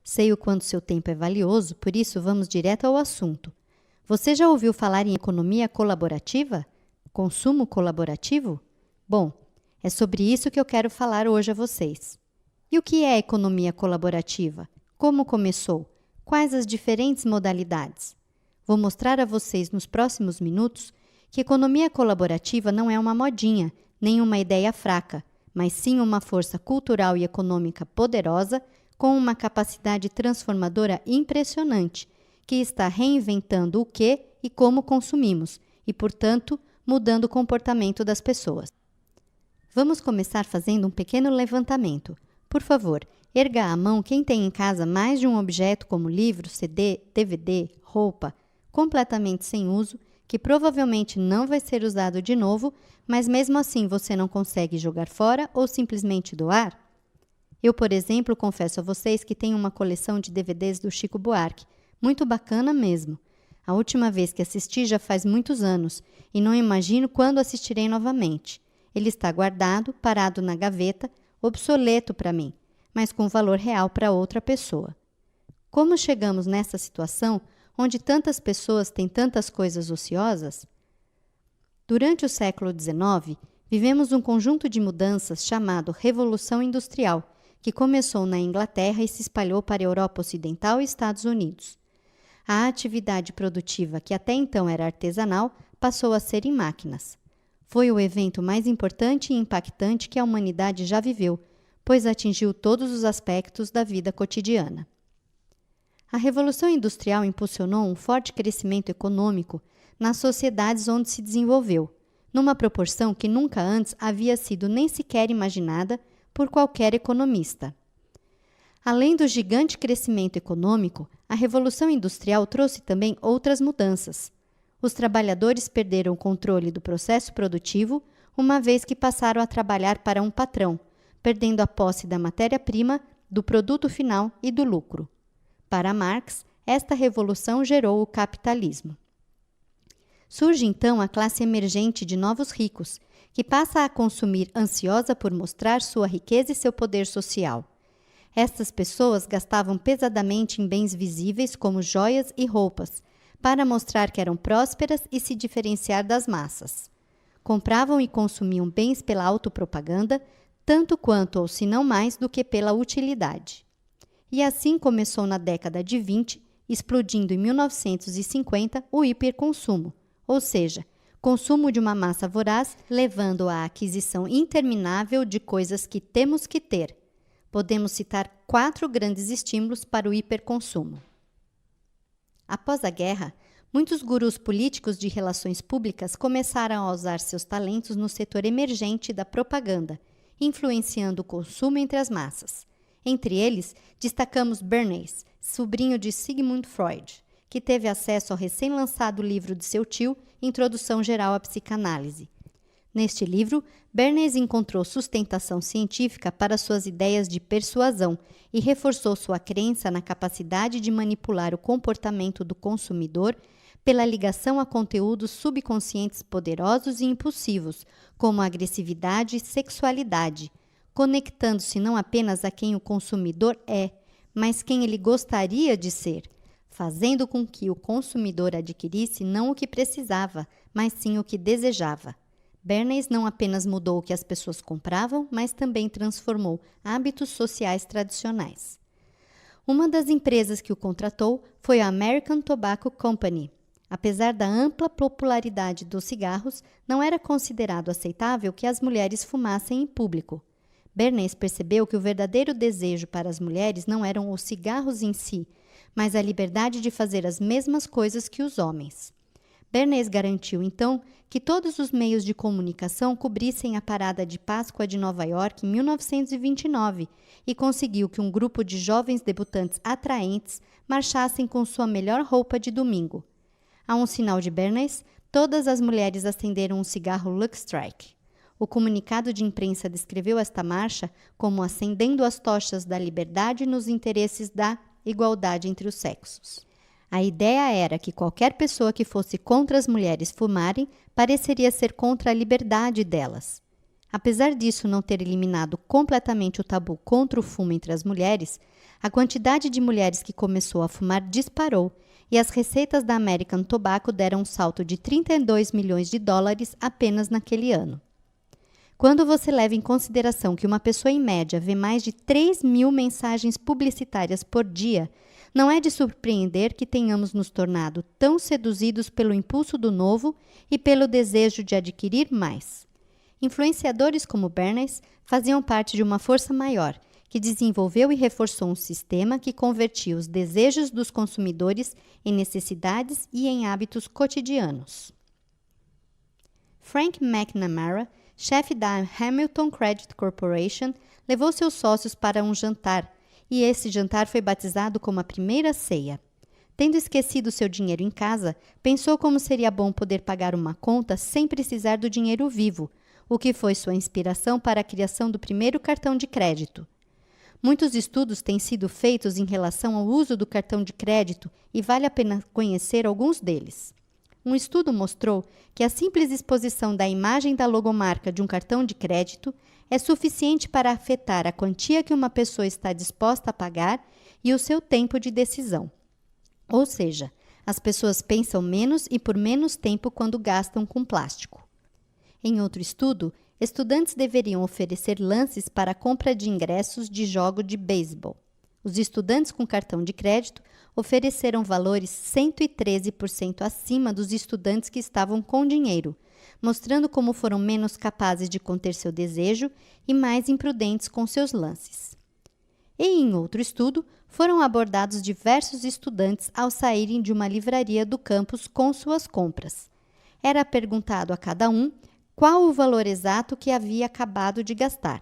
Sei o quanto seu tempo é valioso, por isso vamos direto ao assunto. Você já ouviu falar em economia colaborativa? Consumo colaborativo? Bom, é sobre isso que eu quero falar hoje a vocês. E o que é economia colaborativa? Como começou? Quais as diferentes modalidades? Vou mostrar a vocês nos próximos minutos que economia colaborativa não é uma modinha, nem uma ideia fraca, mas sim uma força cultural e econômica poderosa com uma capacidade transformadora impressionante, que está reinventando o que e como consumimos e, portanto, mudando o comportamento das pessoas. Vamos começar fazendo um pequeno levantamento. Por favor, erga a mão quem tem em casa mais de um objeto como livro, CD, DVD, roupa, completamente sem uso, que provavelmente não vai ser usado de novo, mas mesmo assim você não consegue jogar fora ou simplesmente doar? Eu, por exemplo, confesso a vocês que tenho uma coleção de DVDs do Chico Buarque, muito bacana mesmo. A última vez que assisti já faz muitos anos e não imagino quando assistirei novamente. Ele está guardado, parado na gaveta, obsoleto para mim, mas com valor real para outra pessoa. Como chegamos nessa situação onde tantas pessoas têm tantas coisas ociosas? Durante o século XIX, vivemos um conjunto de mudanças chamado Revolução Industrial, que começou na Inglaterra e se espalhou para a Europa Ocidental e Estados Unidos. A atividade produtiva, que até então era artesanal, passou a ser em máquinas. Foi o evento mais importante e impactante que a humanidade já viveu, pois atingiu todos os aspectos da vida cotidiana. A Revolução Industrial impulsionou um forte crescimento econômico nas sociedades onde se desenvolveu, numa proporção que nunca antes havia sido nem sequer imaginada por qualquer economista. Além do gigante crescimento econômico, a Revolução Industrial trouxe também outras mudanças. Os trabalhadores perderam o controle do processo produtivo, uma vez que passaram a trabalhar para um patrão, perdendo a posse da matéria-prima, do produto final e do lucro. Para Marx, esta revolução gerou o capitalismo. Surge então a classe emergente de novos ricos, que passa a consumir ansiosa por mostrar sua riqueza e seu poder social. Estas pessoas gastavam pesadamente em bens visíveis como joias e roupas, para mostrar que eram prósperas e se diferenciar das massas. Compravam e consumiam bens pela autopropaganda, tanto quanto ou se não mais do que pela utilidade. E assim começou na década de 20, explodindo em 1950 o hiperconsumo, ou seja, consumo de uma massa voraz, levando à aquisição interminável de coisas que temos que ter. Podemos citar 4 grandes estímulos para o hiperconsumo. Após a guerra, muitos gurus políticos de relações públicas começaram a usar seus talentos no setor emergente da propaganda, influenciando o consumo entre as massas. Entre eles, destacamos Bernays, sobrinho de Sigmund Freud, que teve acesso ao recém-lançado livro de seu tio, Introdução Geral à Psicanálise. Neste livro, Bernays encontrou sustentação científica para suas ideias de persuasão e reforçou sua crença na capacidade de manipular o comportamento do consumidor pela ligação a conteúdos subconscientes poderosos e impulsivos, como agressividade e sexualidade, conectando-se não apenas a quem o consumidor é, mas quem ele gostaria de ser, fazendo com que o consumidor adquirisse não o que precisava, mas sim o que desejava. Bernays não apenas mudou o que as pessoas compravam, mas também transformou hábitos sociais tradicionais. Uma das empresas que o contratou foi a American Tobacco Company. Apesar da ampla popularidade dos cigarros, não era considerado aceitável que as mulheres fumassem em público. Bernays percebeu que o verdadeiro desejo para as mulheres não eram os cigarros em si, mas a liberdade de fazer as mesmas coisas que os homens. Bernays garantiu, então, que todos os meios de comunicação cobrissem a parada de Páscoa de Nova York em 1929 e conseguiu que um grupo de jovens debutantes atraentes marchassem com sua melhor roupa de domingo. A um sinal de Bernays, todas as mulheres acenderam um cigarro Lucky Strike. O comunicado de imprensa descreveu esta marcha como acendendo as tochas da liberdade nos interesses da igualdade entre os sexos. A ideia era que qualquer pessoa que fosse contra as mulheres fumarem pareceria ser contra a liberdade delas. Apesar disso não ter eliminado completamente o tabu contra o fumo entre as mulheres, A quantidade de mulheres que começou a fumar disparou e as receitas da American Tobacco deram um salto de 32 milhões de dólares apenas naquele ano. Quando você leva em consideração que uma pessoa em média vê mais de 3.000 mensagens publicitárias por dia, não é de surpreender que tenhamos nos tornado tão seduzidos pelo impulso do novo e pelo desejo de adquirir mais. Influenciadores como Bernays faziam parte de uma força maior, que desenvolveu e reforçou um sistema que convertia os desejos dos consumidores em necessidades e em hábitos cotidianos. Frank McNamara, chefe da Hamilton Credit Corporation, levou seus sócios para um jantar, e esse jantar foi batizado como a primeira ceia. Tendo esquecido seu dinheiro em casa, pensou como seria bom poder pagar uma conta sem precisar do dinheiro vivo, o que foi sua inspiração para a criação do primeiro cartão de crédito. Muitos estudos têm sido feitos em relação ao uso do cartão de crédito e vale a pena conhecer alguns deles. Um estudo mostrou que a simples exposição da imagem da logomarca de um cartão de crédito é suficiente para afetar a quantia que uma pessoa está disposta a pagar e o seu tempo de decisão. Ou seja, as pessoas pensam menos e por menos tempo quando gastam com plástico. Em outro estudo, estudantes deveriam oferecer lances para a compra de ingressos de jogo de beisebol. Os estudantes com cartão de crédito ofereceram valores 113% acima dos estudantes que estavam com dinheiro, mostrando como foram menos capazes de conter seu desejo e mais imprudentes com seus lances. E em outro estudo, foram abordados diversos estudantes ao saírem de uma livraria do campus com suas compras. Era perguntado a cada um qual o valor exato que havia acabado de gastar.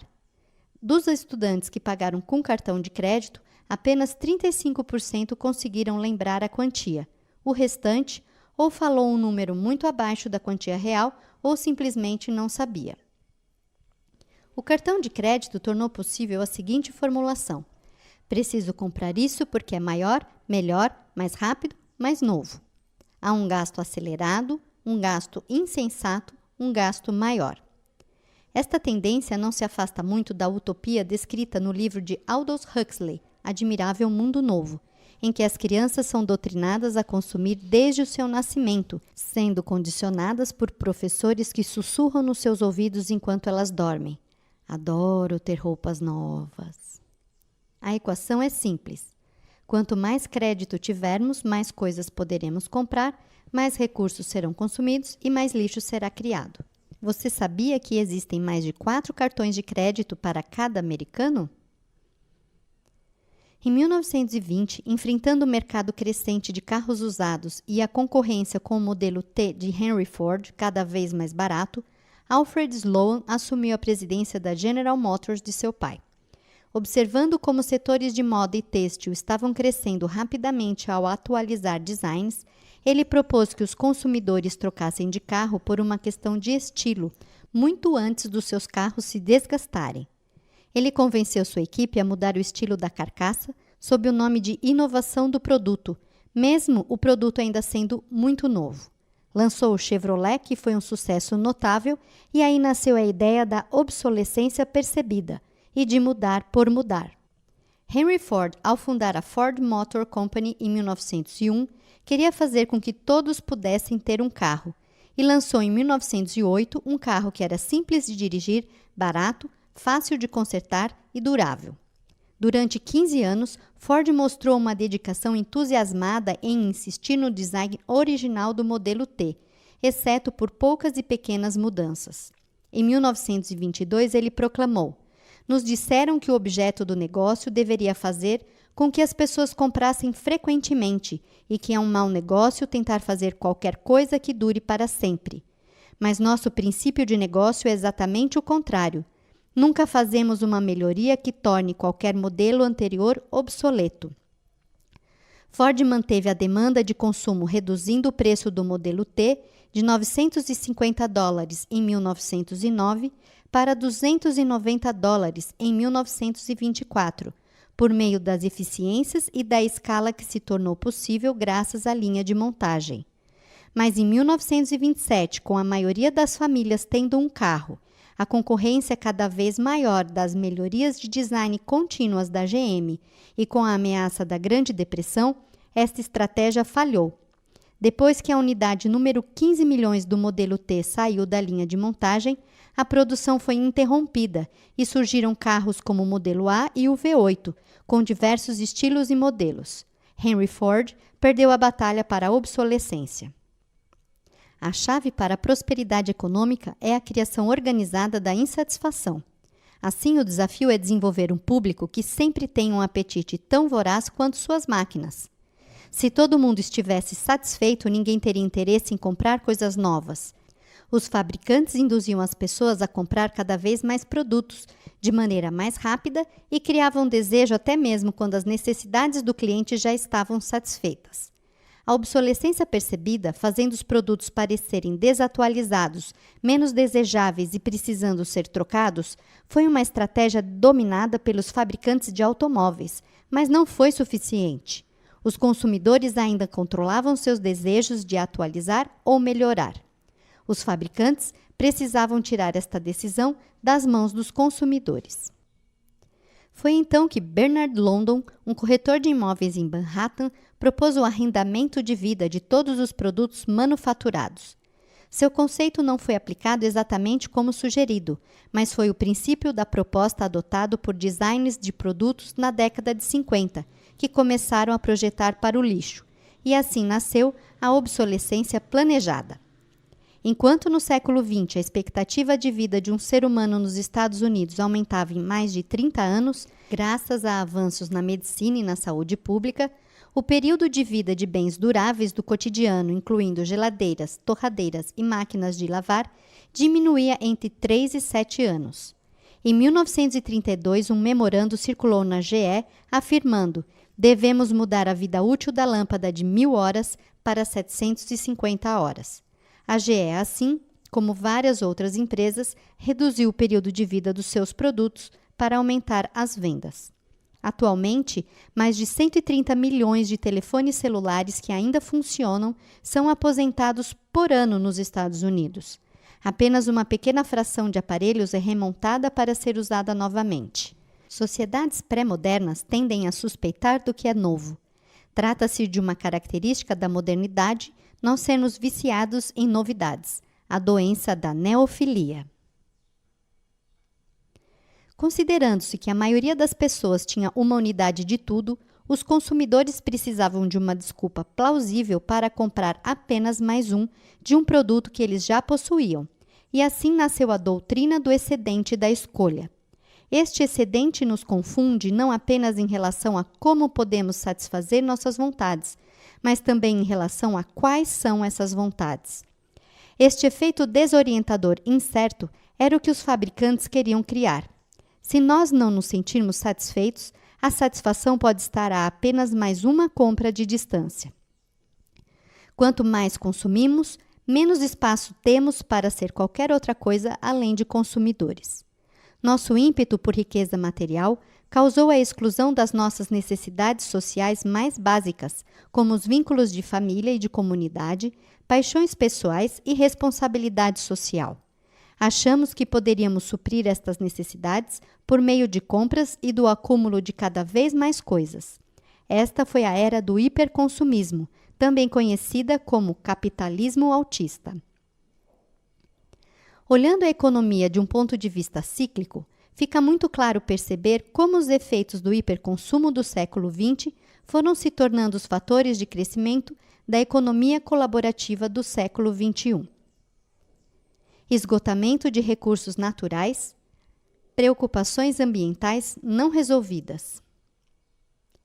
Dos estudantes que pagaram com cartão de crédito, apenas 35% conseguiram lembrar a quantia. O restante ou falou um número muito abaixo da quantia real ou simplesmente não sabia. O cartão de crédito tornou possível a seguinte formulação: preciso comprar isso porque é maior, melhor, mais rápido, mais novo. Há um gasto acelerado, um gasto insensato, um gasto maior. Esta tendência não se afasta muito da utopia descrita no livro de Aldous Huxley, Admirável Mundo Novo, em que as crianças são doutrinadas a consumir desde o seu nascimento, sendo condicionadas por professores que sussurram nos seus ouvidos enquanto elas dormem. Adoro ter roupas novas. A equação é simples. Quanto mais crédito tivermos, mais coisas poderemos comprar, mais recursos serão consumidos e mais lixo será criado. Você sabia que existem mais de 4 cartões de crédito para cada americano? Em 1920, enfrentando o mercado crescente de carros usados e a concorrência com o modelo T de Henry Ford, cada vez mais barato, Alfred Sloan assumiu a presidência da General Motors de seu pai. Observando como setores de moda e têxtil estavam crescendo rapidamente ao atualizar designs, ele propôs que os consumidores trocassem de carro por uma questão de estilo, muito antes dos seus carros se desgastarem. Ele convenceu sua equipe a mudar o estilo da carcaça sob o nome de inovação do produto, mesmo o produto ainda sendo muito novo. Lançou o Chevrolet, que foi um sucesso notável, e aí nasceu a ideia da obsolescência percebida e de mudar por mudar. Henry Ford, ao fundar a Ford Motor Company em 1901, queria fazer com que todos pudessem ter um carro e lançou em 1908 um carro que era simples de dirigir, barato, fácil de consertar e durável. Durante 15 anos, Ford mostrou uma dedicação entusiasmada em insistir no design original do modelo T, exceto por poucas e pequenas mudanças. Em 1922, ele proclamou: "Nos disseram que o objeto do negócio deveria fazer com que as pessoas comprassem frequentemente e que é um mau negócio tentar fazer qualquer coisa que dure para sempre. Mas nosso princípio de negócio é exatamente o contrário. Nunca fazemos uma melhoria que torne qualquer modelo anterior obsoleto." Ford manteve a demanda de consumo, reduzindo o preço do modelo T de $950 em 1909 para $290 em 1924, por meio das eficiências e da escala que se tornou possível graças à linha de montagem. Mas em 1927, com a maioria das famílias tendo um carro, a concorrência cada vez maior das melhorias de design contínuas da GM e com a ameaça da Grande Depressão, esta estratégia falhou. Depois que a unidade número 15 milhões do modelo T saiu da linha de montagem, a produção foi interrompida e surgiram carros como o modelo A e o V8, com diversos estilos e modelos. Henry Ford perdeu a batalha para a obsolescência. A chave para a prosperidade econômica é a criação organizada da insatisfação. Assim, o desafio é desenvolver um público que sempre tem um apetite tão voraz quanto suas máquinas. Se todo mundo estivesse satisfeito, ninguém teria interesse em comprar coisas novas. Os fabricantes induziam as pessoas a comprar cada vez mais produtos, de maneira mais rápida, e criavam desejo até mesmo quando as necessidades do cliente já estavam satisfeitas. A obsolescência percebida, fazendo os produtos parecerem desatualizados, menos desejáveis e precisando ser trocados, foi uma estratégia dominada pelos fabricantes de automóveis, mas não foi suficiente. Os consumidores ainda controlavam seus desejos de atualizar ou melhorar. Os fabricantes precisavam tirar esta decisão das mãos dos consumidores. Foi então que Bernard London, um corretor de imóveis em Manhattan, propôs o arrendamento de vida de todos os produtos manufaturados. Seu conceito não foi aplicado exatamente como sugerido, mas foi o princípio da proposta adotado por designers de produtos na década de 50, que começaram a projetar para o lixo, e assim nasceu a obsolescência planejada. Enquanto no século XX a expectativa de vida de um ser humano nos Estados Unidos aumentava em mais de 30 anos, graças a avanços na medicina e na saúde pública, o período de vida de bens duráveis do cotidiano, incluindo geladeiras, torradeiras e máquinas de lavar, diminuía entre 3 e 7 anos. Em 1932, um memorando circulou na GE afirmando: devemos mudar a vida útil da lâmpada de 1.000 horas para 750 horas. A GE, assim como várias outras empresas, reduziu o período de vida dos seus produtos para aumentar as vendas. Atualmente, mais de 130 milhões de telefones celulares que ainda funcionam são aposentados por ano nos Estados Unidos. Apenas uma pequena fração de aparelhos é remontada para ser usada novamente. Sociedades pré-modernas tendem a suspeitar do que é novo. Trata-se de uma característica da modernidade não sermos viciados em novidades, a doença da neofilia. Considerando-se que a maioria das pessoas tinha uma unidade de tudo, os consumidores precisavam de uma desculpa plausível para comprar apenas mais um de um produto que eles já possuíam, e assim nasceu a doutrina do excedente da escolha. Este excedente nos confunde não apenas em relação a como podemos satisfazer nossas vontades, mas também em relação a quais são essas vontades. Este efeito desorientador incerto era o que os fabricantes queriam criar. Se nós não nos sentirmos satisfeitos, a satisfação pode estar a apenas mais uma compra de distância. Quanto mais consumimos, menos espaço temos para ser qualquer outra coisa além de consumidores. Nosso ímpeto por riqueza material causou a exclusão das nossas necessidades sociais mais básicas, como os vínculos de família e de comunidade, paixões pessoais e responsabilidade social. Achamos que poderíamos suprir estas necessidades por meio de compras e do acúmulo de cada vez mais coisas. Esta foi a era do hiperconsumismo, também conhecida como capitalismo autista. Olhando a economia de um ponto de vista cíclico, fica muito claro perceber como os efeitos do hiperconsumo do século XX foram se tornando os fatores de crescimento da economia colaborativa do século XXI. Esgotamento de recursos naturais, preocupações ambientais não resolvidas,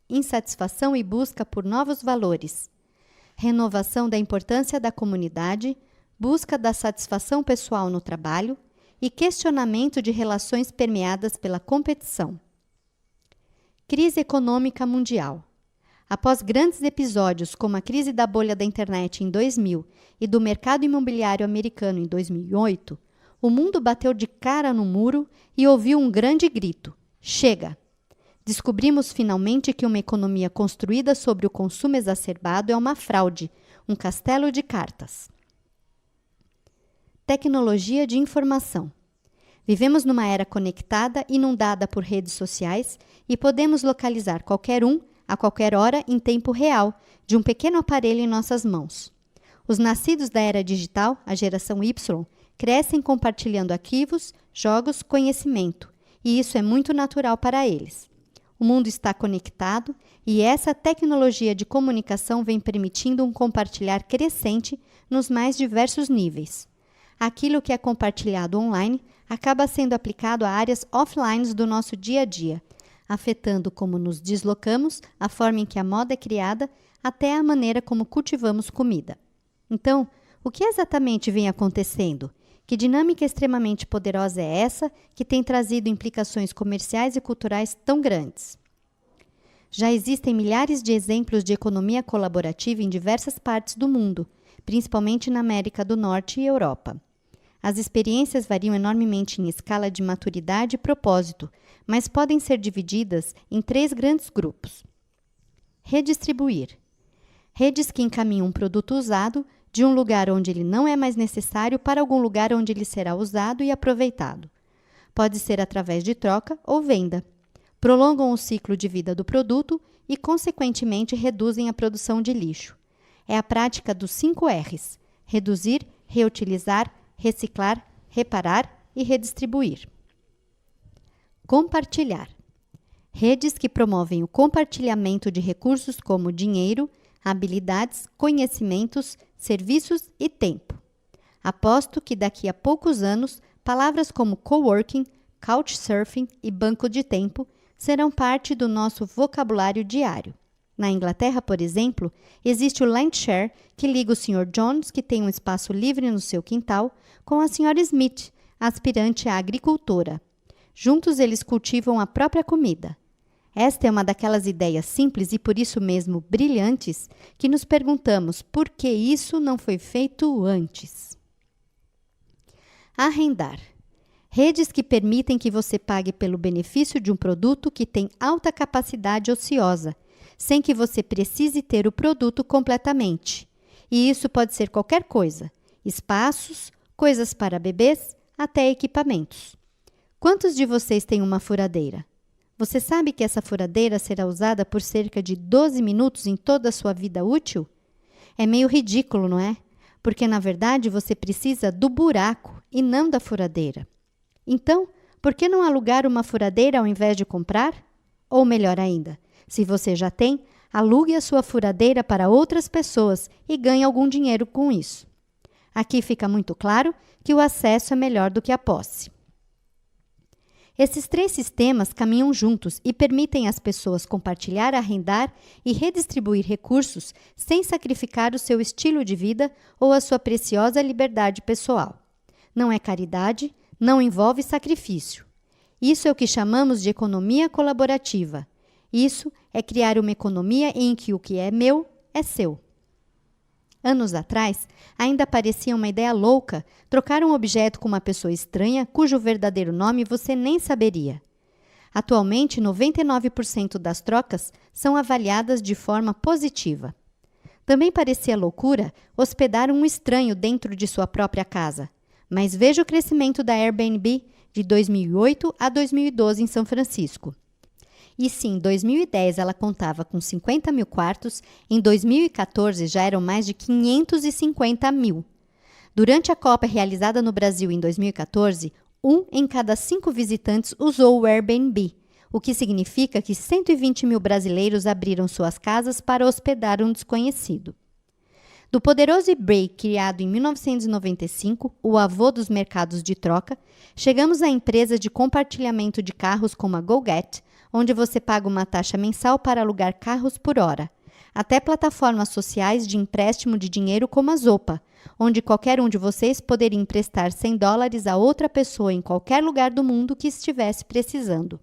insatisfação e busca por novos valores, renovação da importância da comunidade, busca da satisfação pessoal no trabalho e questionamento de relações permeadas pela competição. Crise econômica mundial. Após grandes episódios como a crise da bolha da internet em 2000 e do mercado imobiliário americano em 2008, o mundo bateu de cara no muro e ouviu um grande grito: chega! Descobrimos finalmente que uma economia construída sobre o consumo exacerbado é uma fraude, um castelo de cartas. Tecnologia de informação. Vivemos numa era conectada, inundada por redes sociais e podemos localizar qualquer um, a qualquer hora, em tempo real, de um pequeno aparelho em nossas mãos. Os nascidos da era digital, a geração Y, crescem compartilhando arquivos, jogos, conhecimento, e isso é muito natural para eles. O mundo está conectado e essa tecnologia de comunicação vem permitindo um compartilhar crescente nos mais diversos níveis. Aquilo que é compartilhado online acaba sendo aplicado a áreas offline do nosso dia a dia, afetando como nos deslocamos, a forma em que a moda é criada, até a maneira como cultivamos comida. Então, o que exatamente vem acontecendo? Que dinâmica extremamente poderosa é essa que tem trazido implicações comerciais e culturais tão grandes? Já existem milhares de exemplos de economia colaborativa em diversas partes do mundo, principalmente na América do Norte e Europa. As experiências variam enormemente em escala de maturidade e propósito, mas podem ser divididas em 3 grandes grupos. Redistribuir. Redes que encaminham um produto usado de um lugar onde ele não é mais necessário para algum lugar onde ele será usado e aproveitado. Pode ser através de troca ou venda. Prolongam o ciclo de vida do produto e, consequentemente, reduzem a produção de lixo. É a prática dos 5 R's: reduzir, reutilizar, reciclar, reparar e redistribuir. Compartilhar. Redes que promovem o compartilhamento de recursos como dinheiro, habilidades, conhecimentos, serviços e tempo. Aposto que daqui a poucos anos, palavras como coworking, couchsurfing e banco de tempo serão parte do nosso vocabulário diário. Na Inglaterra, por exemplo, existe o Landshare, que liga o Sr. Jones, que tem um espaço livre no seu quintal, com a Sra. Smith, aspirante à agricultora. Juntos eles cultivam a própria comida. Esta é uma daquelas ideias simples e por isso mesmo brilhantes que nos perguntamos por que isso não foi feito antes. Arrendar. Redes que permitem que você pague pelo benefício de um produto que tem alta capacidade ociosa, sem que você precise ter o produto completamente. E isso pode ser qualquer coisa: espaços, coisas para bebês, até equipamentos. Quantos de vocês têm uma furadeira? Você sabe que essa furadeira será usada por cerca de 12 minutos em toda a sua vida útil? É meio ridículo, não é? Porque, na verdade, você precisa do buraco e não da furadeira. Então, por que não alugar uma furadeira ao invés de comprar? Ou melhor ainda, se você já tem, alugue a sua furadeira para outras pessoas e ganhe algum dinheiro com isso. Aqui fica muito claro que o acesso é melhor do que a posse. Esses 3 sistemas caminham juntos e permitem às pessoas compartilhar, arrendar e redistribuir recursos sem sacrificar o seu estilo de vida ou a sua preciosa liberdade pessoal. Não é caridade, não envolve sacrifício. Isso é o que chamamos de economia colaborativa. Isso é criar uma economia em que o que é meu é seu. Anos atrás, ainda parecia uma ideia louca trocar um objeto com uma pessoa estranha cujo verdadeiro nome você nem saberia. Atualmente, 99% das trocas são avaliadas de forma positiva. Também parecia loucura hospedar um estranho dentro de sua própria casa, mas veja o crescimento da Airbnb de 2008 a 2012 em São Francisco. E se em 2010 ela contava com 50 mil quartos, em 2014 já eram mais de 550 mil. Durante a Copa realizada no Brasil em 2014, 1 em cada 5 visitantes usou o Airbnb, o que significa que 120 mil brasileiros abriram suas casas para hospedar um desconhecido. Do poderoso eBay, criado em 1995, o avô dos mercados de troca, chegamos à empresa de compartilhamento de carros como a GoGet, onde você paga uma taxa mensal para alugar carros por hora, até plataformas sociais de empréstimo de dinheiro como a Zopa, onde qualquer um de vocês poderia emprestar $100 a outra pessoa em qualquer lugar do mundo que estivesse precisando.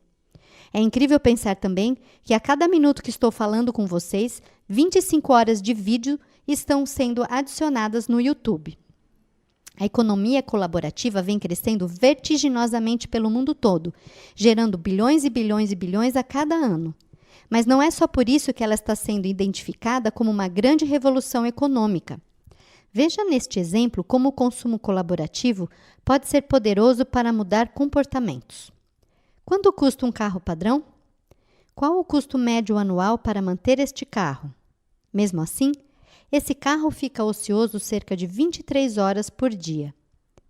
É incrível pensar também que a cada minuto que estou falando com vocês, 25 horas de vídeo estão sendo adicionadas no YouTube. A economia colaborativa vem crescendo vertiginosamente pelo mundo todo, gerando bilhões e bilhões e bilhões a cada ano. Mas não é só por isso que ela está sendo identificada como uma grande revolução econômica. Veja neste exemplo como o consumo colaborativo pode ser poderoso para mudar comportamentos. Quanto custa um carro padrão? Qual o custo médio anual para manter este carro? Mesmo assim, esse carro fica ocioso cerca de 23 horas por dia.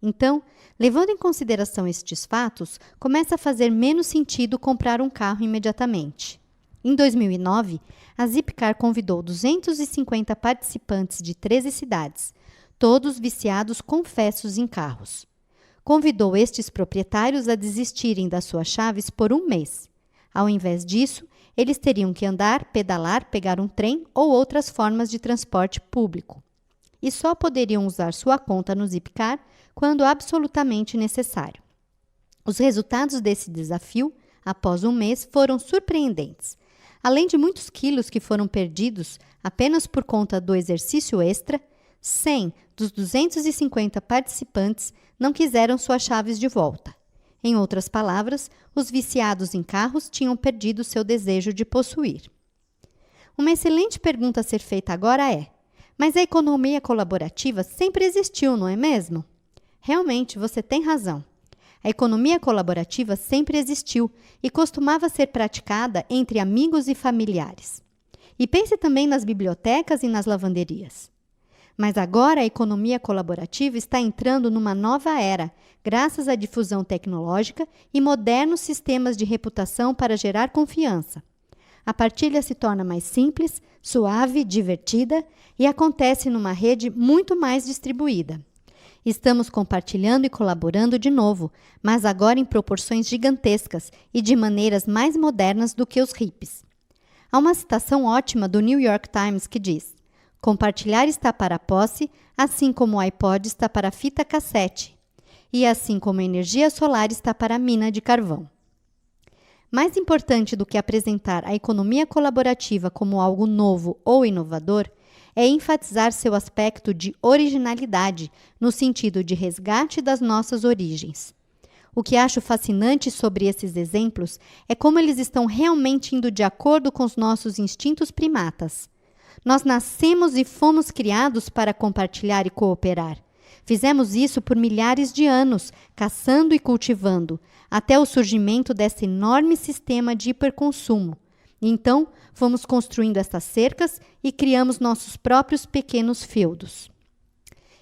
Então, levando em consideração estes fatos, começa a fazer menos sentido comprar um carro imediatamente. Em 2009, a Zipcar convidou 250 participantes de 13 cidades, todos viciados confessos em carros. Convidou estes proprietários a desistirem das suas chaves por um mês. Ao invés disso, eles teriam que andar, pedalar, pegar um trem ou outras formas de transporte público. E só poderiam usar sua conta no Zipcar quando absolutamente necessário. Os resultados desse desafio, após um mês, foram surpreendentes. Além de muitos quilos que foram perdidos apenas por conta do exercício extra, 100 dos 250 participantes não quiseram suas chaves de volta. Em outras palavras, os viciados em carros tinham perdido seu desejo de possuir. Uma excelente pergunta a ser feita agora é: mas a economia colaborativa sempre existiu, não é mesmo? Realmente, você tem razão. A economia colaborativa sempre existiu e costumava ser praticada entre amigos e familiares. E pense também nas bibliotecas e nas lavanderias. Mas agora a economia colaborativa está entrando numa nova era, graças à difusão tecnológica e modernos sistemas de reputação para gerar confiança. A partilha se torna mais simples, suave, divertida e acontece numa rede muito mais distribuída. Estamos compartilhando e colaborando de novo, mas agora em proporções gigantescas e de maneiras mais modernas do que os hippies. Há uma citação ótima do New York Times que diz: compartilhar está para a posse, assim como o iPod está para a fita cassete, e assim como a energia solar está para a mina de carvão. Mais importante do que apresentar a economia colaborativa como algo novo ou inovador, é enfatizar seu aspecto de originalidade, no sentido de resgate das nossas origens. O que acho fascinante sobre esses exemplos é como eles estão realmente indo de acordo com os nossos instintos primatas. Nós nascemos e fomos criados para compartilhar e cooperar. Fizemos isso por milhares de anos, caçando e cultivando, até o surgimento desse enorme sistema de hiperconsumo. Então, fomos construindo estas cercas e criamos nossos próprios pequenos feudos.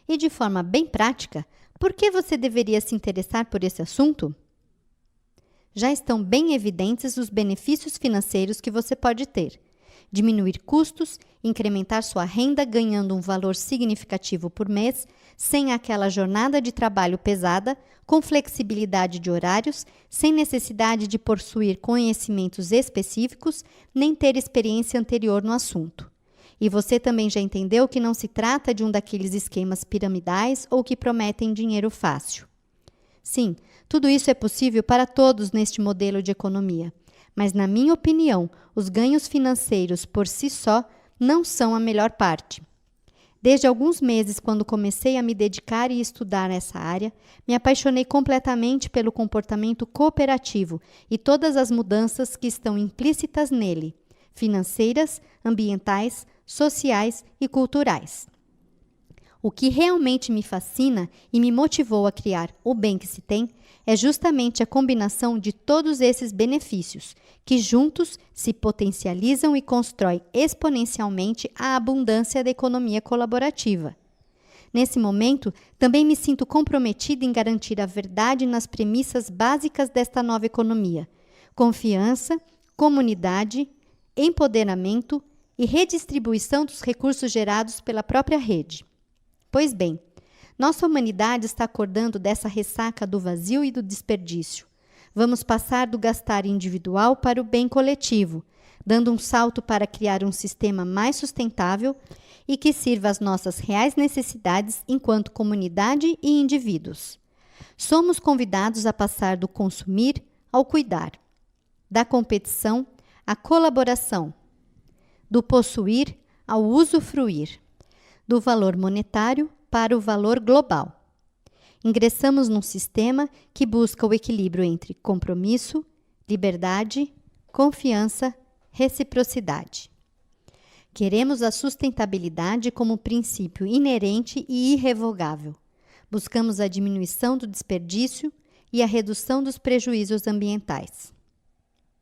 E de forma bem prática, por que você deveria se interessar por esse assunto? Já estão bem evidentes os benefícios financeiros que você pode ter. Diminuir custos, incrementar sua renda ganhando um valor significativo por mês, sem aquela jornada de trabalho pesada, com flexibilidade de horários, sem necessidade de possuir conhecimentos específicos, nem ter experiência anterior no assunto. E você também já entendeu que não se trata de um daqueles esquemas piramidais ou que prometem dinheiro fácil. Sim, tudo isso é possível para todos neste modelo de economia. Mas, na minha opinião, os ganhos financeiros por si só não são a melhor parte. Desde alguns meses, quando comecei a me dedicar e estudar nessa área, me apaixonei completamente pelo comportamento cooperativo e todas as mudanças que estão implícitas nele, financeiras, ambientais, sociais e culturais. O que realmente me fascina e me motivou a criar O Bem Que Se Tem é justamente a combinação de todos esses benefícios, que juntos se potencializam e constroem exponencialmente a abundância da economia colaborativa. Nesse momento, também me sinto comprometida em garantir a verdade nas premissas básicas desta nova economia: confiança, comunidade, empoderamento e redistribuição dos recursos gerados pela própria rede. Pois bem, nossa humanidade está acordando dessa ressaca do vazio e do desperdício. Vamos passar do gastar individual para o bem coletivo, dando um salto para criar um sistema mais sustentável e que sirva às nossas reais necessidades enquanto comunidade e indivíduos. Somos convidados a passar do consumir ao cuidar, da competição à colaboração, do possuir ao usufruir, do valor monetário para o valor global. Ingressamos num sistema que busca o equilíbrio entre compromisso, liberdade, confiança, reciprocidade. Queremos a sustentabilidade como princípio inerente e irrevogável. Buscamos a diminuição do desperdício e a redução dos prejuízos ambientais.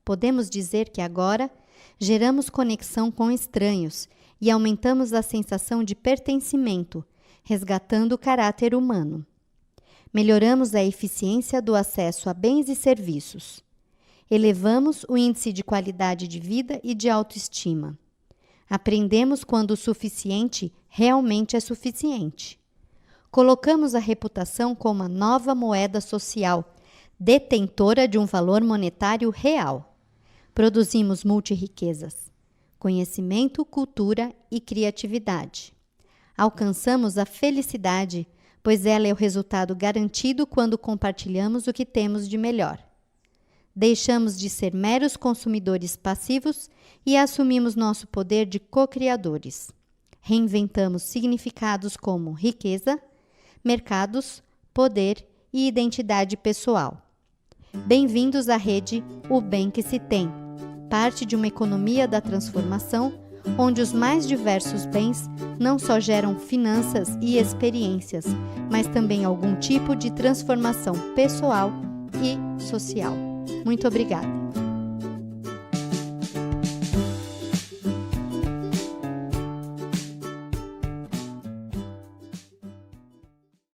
Podemos dizer que agora geramos conexão com estranhos e aumentamos a sensação de pertencimento, resgatando o caráter humano. Melhoramos a eficiência do acesso a bens e serviços. Elevamos o índice de qualidade de vida e de autoestima. Aprendemos quando o suficiente realmente é suficiente. Colocamos a reputação como a nova moeda social, detentora de um valor monetário real. Produzimos multirriquezas, conhecimento, cultura e criatividade. Alcançamos a felicidade, pois ela é o resultado garantido quando compartilhamos o que temos de melhor. Deixamos de ser meros consumidores passivos e assumimos nosso poder de co-criadores. Reinventamos significados como riqueza, mercados, poder e identidade pessoal. Bem-vindos à rede O Bem que se tem, parte de uma economia da transformação, onde os mais diversos bens não só geram finanças e experiências, mas também algum tipo de transformação pessoal e social. Muito obrigada!